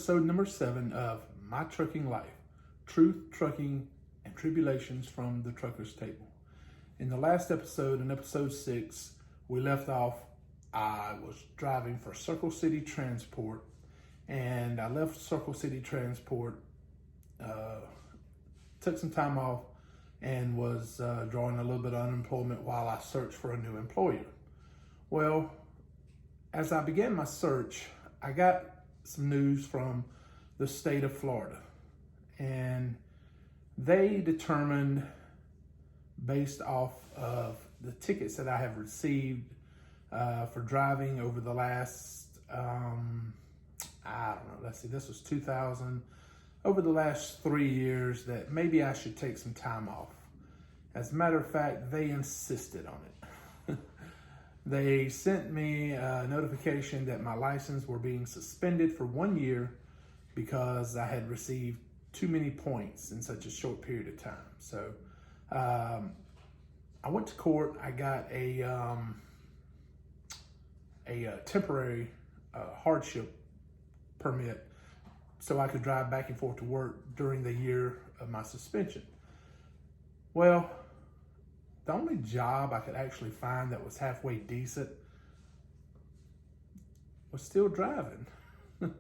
episode number 7 of My Trucking Life, Truth, Trucking, and Tribulations from the Trucker's Table. In the last episode, in episode 6, we left off, I was driving for Circle City Transport, and I left Circle City Transport, took some time off, and was drawing a little bit of unemployment while I searched for a new employer. Well, as I began my search, I got some news from the state of Florida, and they determined, based off of the tickets that I have received for driving over the last, I don't know, let's see, this was 2000, over the last 3 years, that maybe I should take some time off. As a matter of fact, they insisted on it. They sent me a notification that my license were being suspended for 1 year because I had received too many points in such a short period of time. So I went to court. I got a temporary hardship permit so I could drive back and forth to work during the year of my suspension. Well, the only job I could actually find that was halfway decent was still driving. The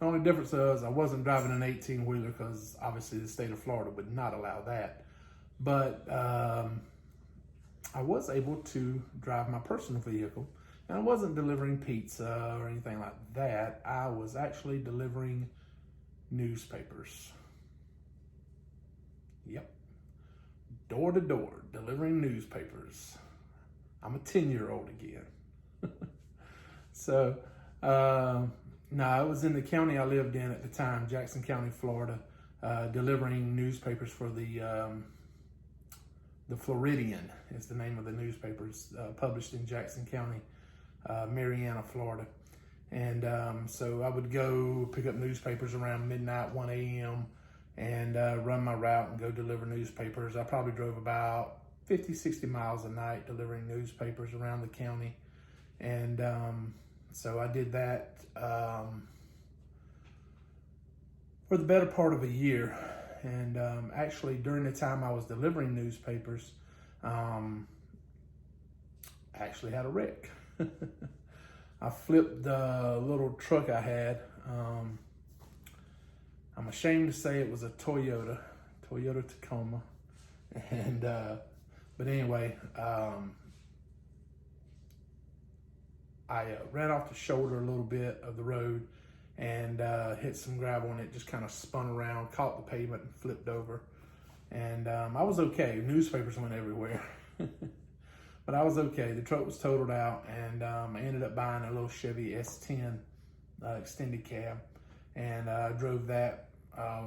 only difference was I wasn't driving an 18-wheeler because obviously the state of Florida would not allow that. But I was able to drive my personal vehicle, and I wasn't delivering pizza or anything like that. I was actually delivering newspapers. Yep. Door to door, delivering newspapers. I'm a 10-year-old again. So, no, I was in the county I lived in at the time, Jackson County, Florida, delivering newspapers for the Floridian is the name of the newspapers, published in Jackson County, Marianna, Florida. And so I would go pick up newspapers around midnight, 1 a.m., and run my route and go deliver newspapers. I probably drove about 50, 60 miles a night delivering newspapers around the county. And so I did that for the better part of a year. And actually during the time I was delivering newspapers, I actually had a wreck. I flipped the little truck I had. I'm ashamed to say it was a Toyota Tacoma. And, but anyway, I ran off the shoulder a little bit of the road and hit some gravel, and it just kind of spun around, caught the pavement and flipped over. And I was okay. Newspapers went everywhere. But I was okay. The truck was totaled out, and I ended up buying a little Chevy S10 extended cab, and I drove that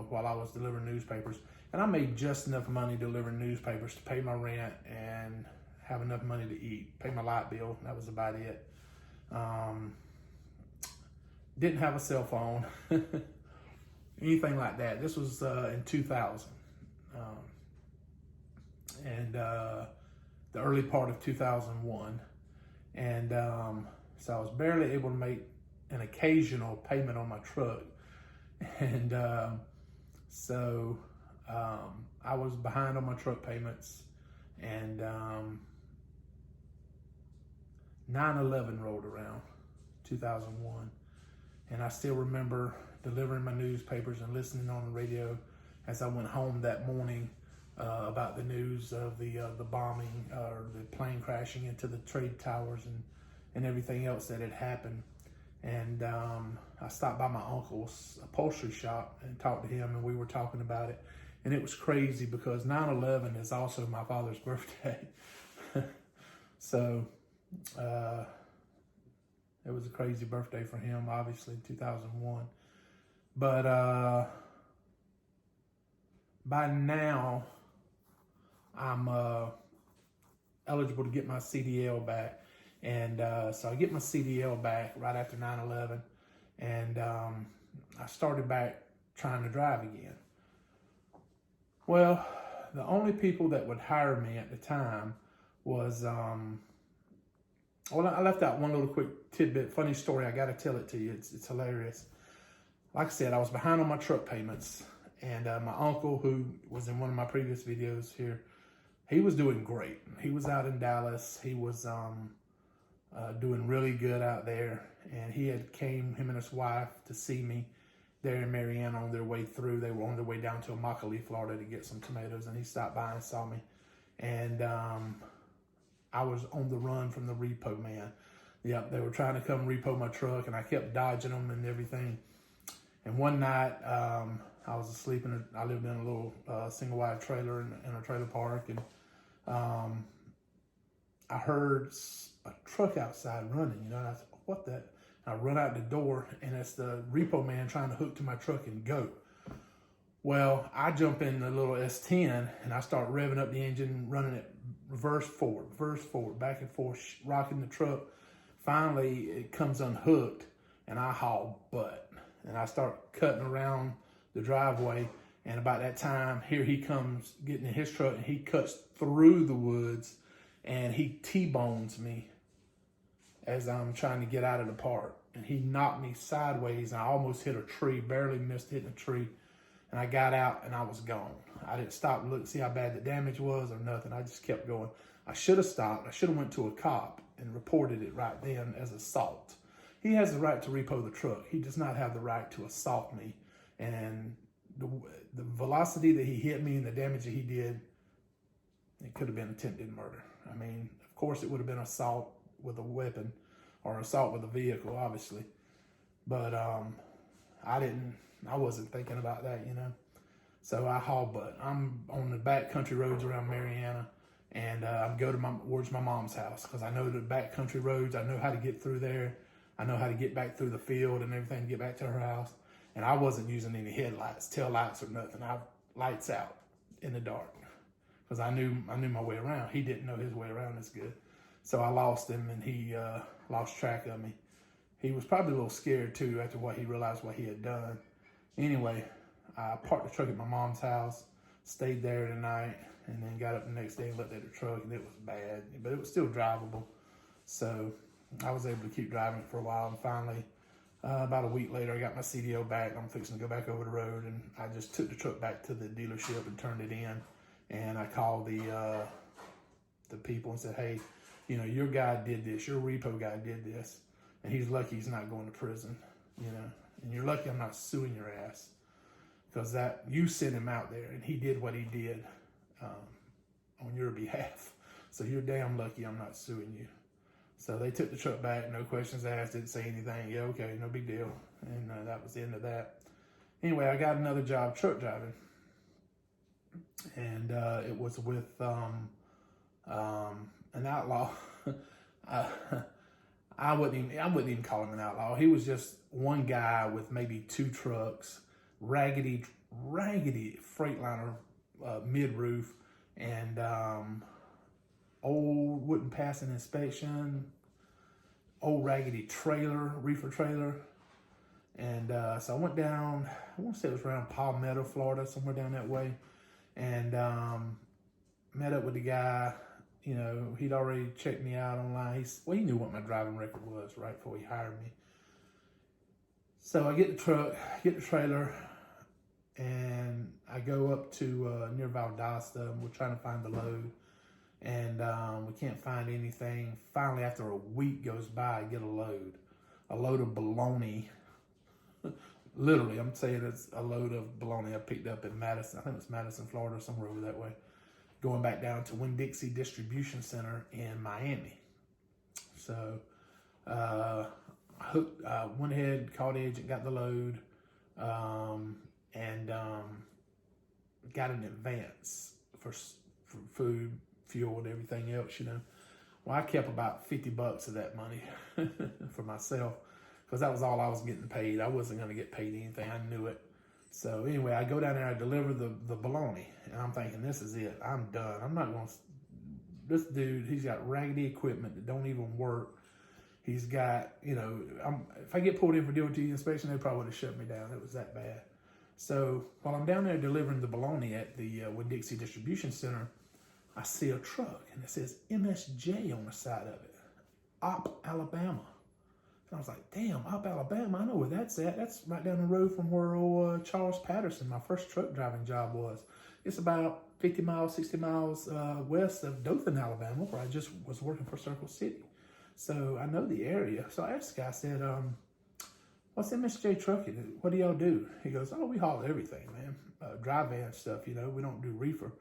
while I was delivering newspapers. And I made just enough money delivering newspapers to pay my rent and have enough money to eat, pay my light bill. That was about it. Didn't have a cell phone, anything like that. This was in 2000. And the early part of 2001. And so I was barely able to make an occasional payment on my truck. And so I was behind on my truck payments, and 9/11 rolled around, 2001. And I still remember delivering my newspapers and listening on the radio as I went home that morning about the news of the bombing or the plane crashing into the trade towers and everything else that had happened. And I stopped by my uncle's upholstery shop and talked to him, and we were talking about it. And it was crazy because 9/11 is also my father's birthday. So it was a crazy birthday for him, obviously, 2001. But by now, I'm eligible to get my CDL back. And so I get my CDL back right after 9/11, and I started back trying to drive again. Well, the only people that would hire me at the time was, well, I left out one little quick tidbit, funny story. I got to tell it to you. It's hilarious. like I said, I was behind on my truck payments, and my uncle, who was in one of my previous videos here, he was doing great. He was out in Dallas. He was doing really good out there, and him and his wife, to see me there in Marianna on their way through. They were on their way down to Immokalee, Florida to get some tomatoes, and he stopped by and saw me. And I was on the run from the repo man. Yep, they were trying to come repo my truck, and I kept dodging them and everything. And one night, I was asleep, I lived in a little single wide trailer in a trailer park, and I heard a truck outside running, and I said, what the? I run out the door, and it's the repo man trying to hook to my truck and go. Well, I jump in the little S10, and I start revving up the engine, running it reverse forward, back and forth, rocking the truck. Finally, it comes unhooked, and I haul butt. And I start cutting around the driveway, and about that time, here he comes getting in his truck, and he cuts through the woods, and he T-bones me as I'm trying to get out of the park. And he knocked me sideways, and I almost hit a tree, barely missed hitting a tree. And I got out, and I was gone. I didn't stop and look, see how bad the damage was or nothing. I just kept going. I should have stopped. I should have went to a cop and reported it right then as assault. He has the right to repo the truck. He does not have the right to assault me. And the velocity that he hit me and the damage that he did, it could have been attempted murder. I mean, of course, it would have been assault with a weapon or assault with a vehicle, obviously. But I wasn't thinking about that, So I haul butt. I'm on the back country roads around Marianna, and I go towards my mom's house because I know the back country roads. I know how to get through there. I know how to get back through the field and everything to get back to her house. And I wasn't using any headlights, tail lights, or nothing. Lights out in the dark because I knew my way around. He didn't know his way around as good. So I lost him, and he lost track of me. He was probably a little scared too after what he realized what he had done. Anyway, I parked the truck at my mom's house, stayed there the night, and then got up the next day and looked at the truck, and it was bad, but it was still drivable. So I was able to keep driving it for a while, and finally, about a week later, I got my CDL back. I'm fixing to go back over the road, and I just took the truck back to the dealership and turned it in. And I called the people and said, hey, your guy did this, your repo guy did this, and he's lucky he's not going to prison, and you're lucky I'm not suing your ass because that you sent him out there and he did what he did on your behalf. So you're damn lucky I'm not suing you. So they took the truck back, no questions asked, didn't say anything. Yeah, okay, no big deal. And that was the end of that. Anyway, I got another job truck driving, and it was with an outlaw. I wouldn't even call him an outlaw. He was just one guy with maybe 2 trucks, raggedy Freightliner mid-roof, and old wouldn't pass an inspection, old raggedy trailer, reefer trailer. And so I went down, I want to say it was around Palmetto, Florida, somewhere down that way, and met up with the guy. He'd already checked me out online. He knew what my driving record was right before he hired me. So I get the truck, get the trailer, and I go up to near Valdosta. We're trying to find the load, and we can't find anything. Finally, after a week goes by, I get a load of bologna. Literally, I'm saying it's a load of bologna I picked up in Madison. I think it's Madison, Florida, somewhere over that way. Going back down to Winn-Dixie Distribution Center in Miami. So I went ahead, called the agent, got the load, and got an advance for food, fuel, and everything else, Well, I kept about $50 of that money for myself because that was all I was getting paid. I wasn't going to get paid anything. I knew it. So anyway, I go down there, I deliver the bologna, and I'm thinking, this is it. I'm done. I'm not going to, this dude, he's got raggedy equipment that don't even work. He's got, if I get pulled in for DOT inspection, they probably would have shut me down. It was that bad. So while I'm down there delivering the bologna at the Winn-Dixie Distribution Center, I see a truck, and it says MSJ on the side of it, Opp, Alabama. And I was like, damn, Opp, Alabama, I know where that's at. That's right down the road from where old Charles Patterson, my first truck driving job, was. It's about 50 miles, 60 miles west of Dothan, Alabama, where I just was working for Circle City. So I know the area. So I asked the guy, I said, what's MSJ Trucking? What do y'all do? He goes, oh, we haul everything, man. Dry van stuff, you know. We don't do reefer.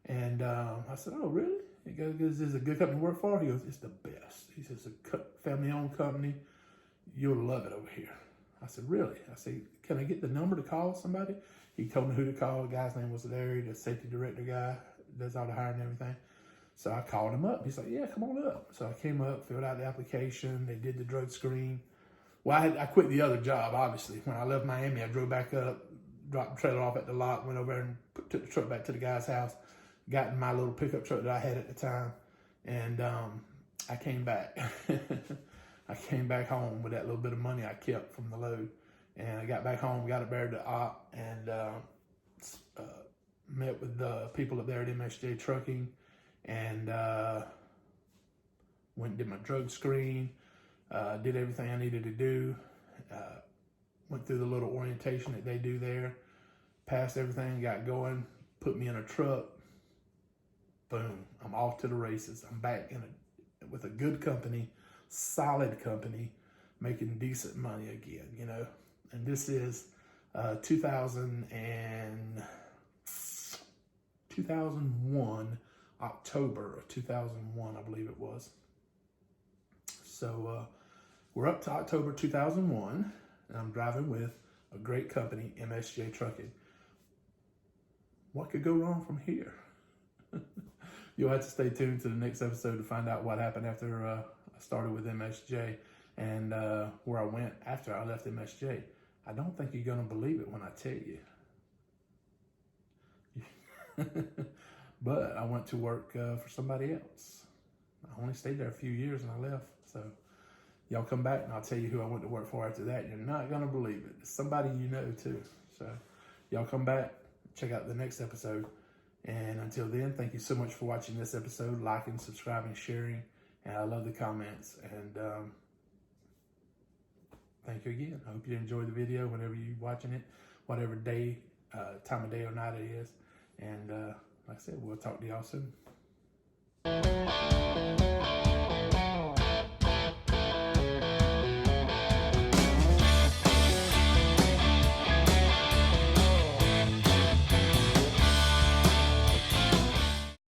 And I said, oh, really? He goes, is this a good company to work for? He goes, it's the best. He says, it's a family-owned company. You'll love it over here. I said, really? I said, can I get the number to call somebody? He told me who to call. The guy's name was Larry, the safety director guy, does all the hiring and everything. So I called him up. He's like, yeah, come on up. So I came up, filled out the application. They did the drug screen. Well, I quit the other job, obviously. When I left Miami, I drove back up, dropped the trailer off at the lot, went over and took the truck back to the guy's house, got in my little pickup truck that I had at the time, and I came back. I came back home with that little bit of money I kept from the load. And I got back home, got it buried to Opp, and met with the people up there at MSJ Trucking, and went and did my drug screen, did everything I needed to do, went through the little orientation that they do there, passed everything, got going, put me in a truck. Boom, I'm off to the races. I'm back with a good company, solid company, making decent money again, you know. And this is 2001, October of 2001, I believe it was. So we're up to October 2001, and I'm driving with a great company, MSJ Trucking. What could go wrong from here? You'll have to stay tuned to the next episode to find out what happened after I started with MSJ and where I went after I left MSJ. I don't think you're going to believe it when I tell you. But I went to work for somebody else. I only stayed there a few years and I left. So y'all come back and I'll tell you who I went to work for after that. You're not going to believe it. It's somebody you know too. So y'all come back, check out the next episode. And until then, thank you so much for watching this episode, liking, subscribing, sharing. And I love the comments. And thank you again. I hope you enjoyed the video whenever you're watching it, whatever day, time of day or night it is. And like I said, we'll talk to y'all soon.